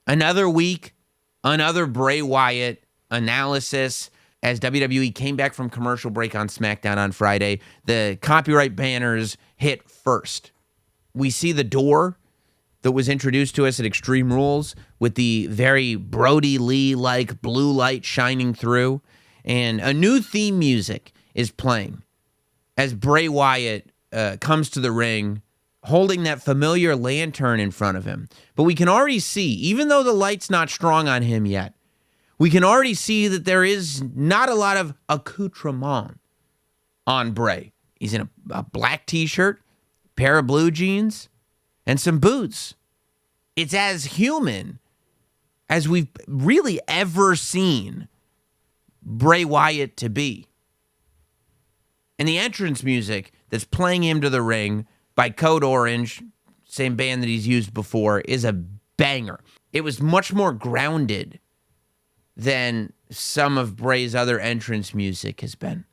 Another week, another Bray Wyatt analysis as WWE came back from commercial break on SmackDown on Friday. The copyright banners hit first. We see the door that was introduced to us at Extreme Rules with the very Brody Lee-like blue light shining through. And a new theme music is playing as Bray Wyatt comes to the ring holding that familiar lantern in front of him. But we can already see, even though the light's not strong on him yet, we can already see that there is not a lot of accoutrement on Bray. He's in a black t-shirt, pair of blue jeans, and some boots. It's as human as we've really ever seen Bray Wyatt to be. And the entrance music that's playing him to the ring by Code Orange, same band that he's used before, is a banger. It was much more grounded than some of Bray's other entrance music has been.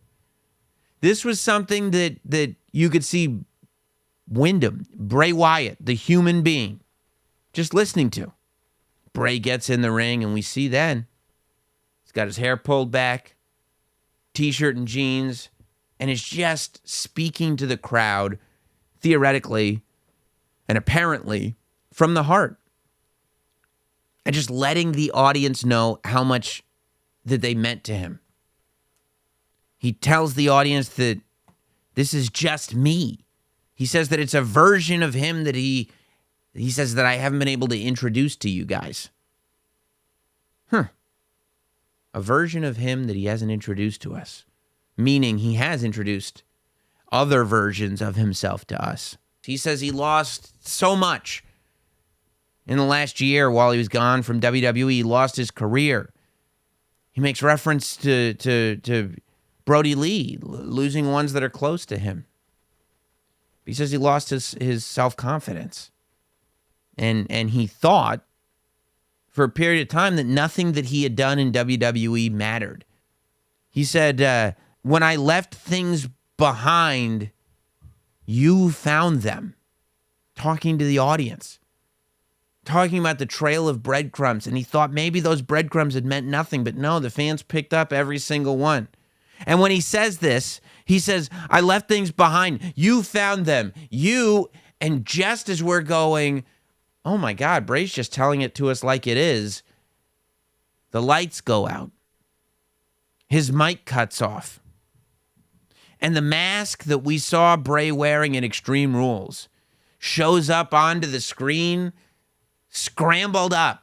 This was something that you could see Wyndham, Bray Wyatt, the human being, just listening to. Bray gets in the ring, and we see then he's got his hair pulled back, t-shirt and jeans, and is just speaking to the crowd, theoretically and apparently from the heart. And just letting the audience know how much that they meant to him. He tells the audience that this is just me. He says that it's a version of him that he says that I haven't been able to introduce to you guys. A version of him that he hasn't introduced to us. Meaning he has introduced other versions of himself to us. He says he lost so much in the last year while he was gone from WWE. He lost his career. He makes reference to Brody Lee losing ones that are close to him. He says he lost his self-confidence. And he thought for a period of time that nothing that he had done in WWE mattered. He said, when I left things behind, you found them. Talking to the audience. Talking about the trail of breadcrumbs. And he thought maybe those breadcrumbs had meant nothing. But no, the fans picked up every single one. And when he says this, he says, I left things behind. You found them. You, and just as we're going, oh my God, Bray's just telling it to us like it is, the lights go out. His mic cuts off. And the mask that we saw Bray wearing in Extreme Rules shows up onto the screen, scrambled up.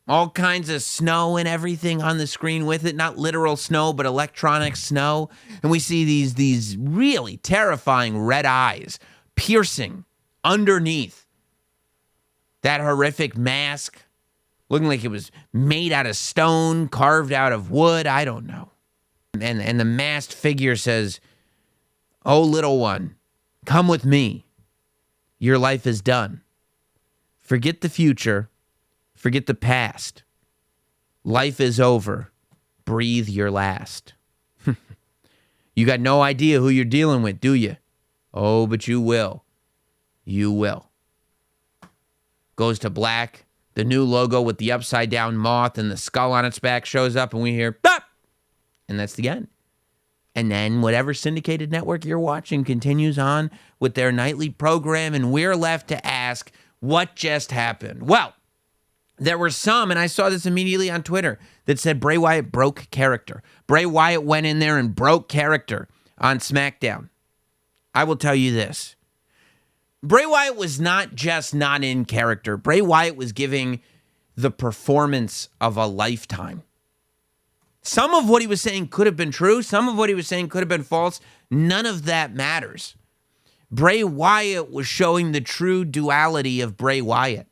All kinds of snow and everything on the screen with it. Not literal snow, but electronic snow. And we see these really terrifying red eyes piercing underneath that horrific mask, looking like it was made out of stone, carved out of wood. I don't know. And the masked figure says, oh, little one, come with me. Your life is done. Forget the future. Forget the past. Life is over. Breathe your last. You got no idea who you're dealing with, do you? Oh, but you will. You will. Goes to black. The new logo with the upside down moth and the skull on its back shows up, and we hear, bop! And that's the end. And then whatever syndicated network you're watching continues on with their nightly program, and we're left to ask, what just happened? Well, there were some, and I saw this immediately on Twitter, that said Bray Wyatt broke character. Bray Wyatt went in there and broke character on SmackDown. I will tell you this. Bray Wyatt was not just not in character. Bray Wyatt was giving the performance of a lifetime. Some of what he was saying could have been true. Some of what he was saying could have been false. None of that matters. Bray Wyatt was showing the true duality of Bray Wyatt.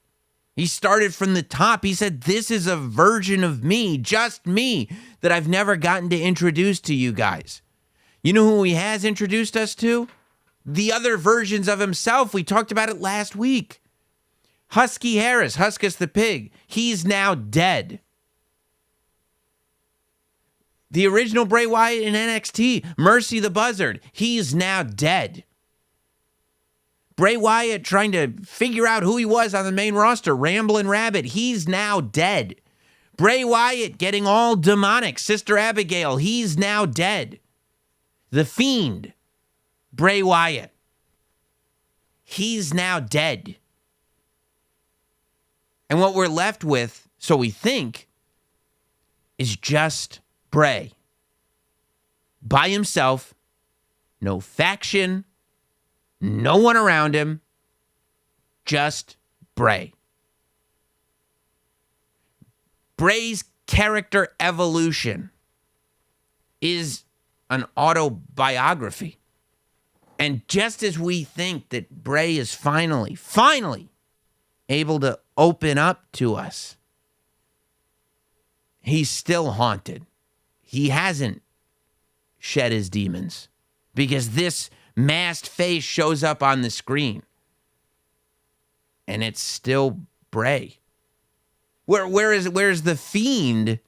He started from the top. He said, this is a version of me, just me, that I've never gotten to introduce to you guys. You know who he has introduced us to? The other versions of himself. We talked about it last week. Husky Harris, Huskus the Pig. He's now dead. The original Bray Wyatt in NXT, Mercy the Buzzard. He's now dead. Bray Wyatt trying to figure out who he was on the main roster, Ramblin' Rabbit, he's now dead. Bray Wyatt getting all demonic, Sister Abigail, he's now dead. The Fiend, Bray Wyatt, he's now dead. And what we're left with, so we think, is just Bray. By himself, no faction, no one around him, just Bray. Bray's character evolution is an autobiography. And just as we think that Bray is finally able to open up to us, he's still haunted. He hasn't shed his demons because this masked face shows up on the screen and it's still Bray. Whereas the Fiend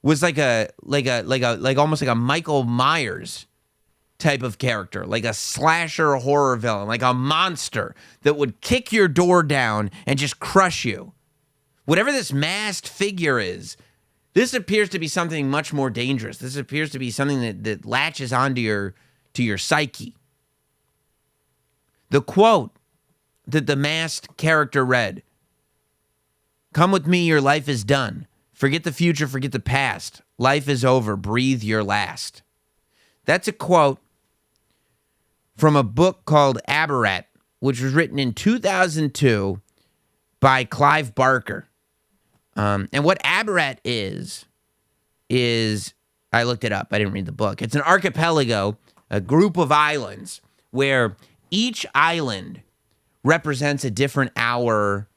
was like almost like a Michael Myers type of character, like a slasher horror villain, like a monster that would kick your door down and just crush you. Whatever this masked figure is, this appears to be something much more dangerous. This appears to be something that latches onto your psyche. The quote that the masked character read, "Come with me, your life is done. Forget the future, forget the past. Life is over, breathe your last." That's a quote from a book called Aberrat, which was written in 2002 by Clive Barker. And what Aberrat is I looked it up. I didn't read the book. It's an archipelago, a group of islands, where each island represents a different hour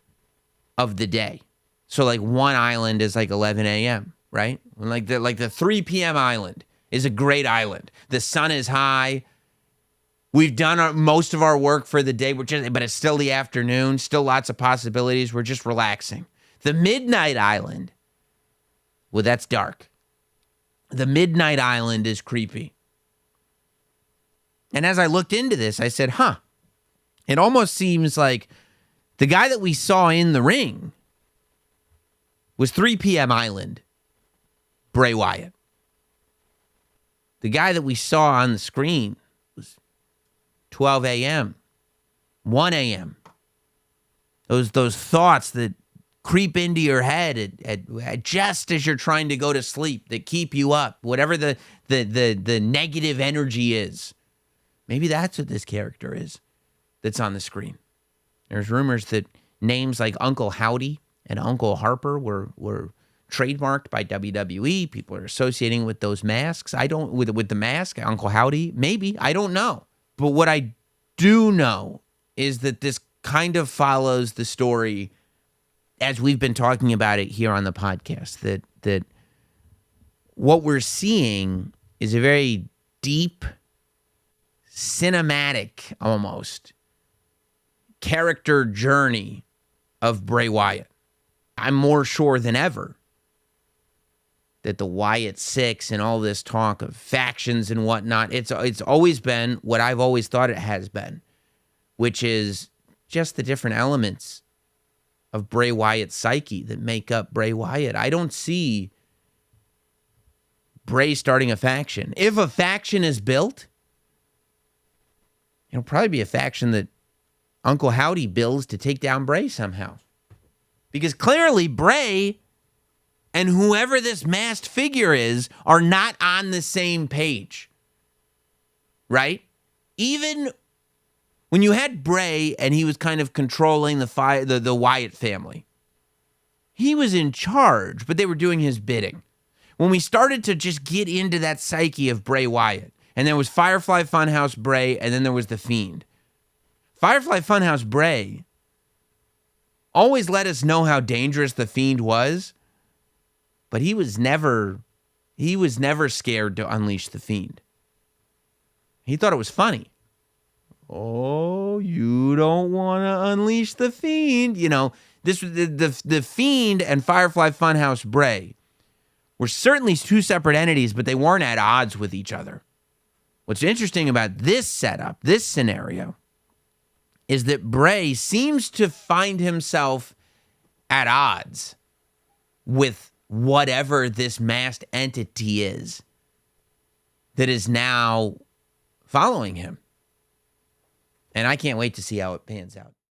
of the day. So like one island is like 11 a.m., right? Like the 3 p.m. island is a great island. The sun is high. We've done most of our work for the day, but it's still the afternoon, still lots of possibilities. We're just relaxing. The midnight island, well, that's dark. The midnight island is creepy. And as I looked into this, I said, it almost seems like the guy that we saw in the ring was 3 p.m. Island, Bray Wyatt. The guy that we saw on the screen was 12 a.m., 1 a.m. Those thoughts that creep into your head at just as you're trying to go to sleep, that keep you up, whatever the negative energy is. Maybe that's what this character is that's on the screen. There's rumors that names like Uncle Howdy and Uncle Harper were trademarked by WWE. People are associating with those masks. With the mask, Uncle Howdy, maybe. I don't know. But what I do know is that this kind of follows the story as we've been talking about it here on the podcast, that what we're seeing is a very deep, cinematic, almost, character journey of Bray Wyatt. I'm more sure than ever that the Wyatt Six and all this talk of factions and whatnot, it's always been what I've always thought it has been, which is just the different elements of Bray Wyatt's psyche that make up Bray Wyatt. I don't see Bray starting a faction. If a faction is built, it'll probably be a faction that Uncle Howdy builds to take down Bray somehow. Because clearly Bray and whoever this masked figure is are not on the same page. Right? Even when you had Bray and he was kind of controlling the Wyatt family, he was in charge, but they were doing his bidding. When we started to just get into that psyche of Bray Wyatt, and there was Firefly Funhouse Bray, and then there was The Fiend. Firefly Funhouse Bray always let us know how dangerous The Fiend was, but he was never scared to unleash The Fiend. He thought it was funny. Oh, you don't want to unleash the Fiend. You know, the Fiend and Firefly Funhouse Bray were certainly two separate entities, but they weren't at odds with each other. What's interesting about this setup, this scenario, is that Bray seems to find himself at odds with whatever this masked entity is that is now following him. And I can't wait to see how it pans out.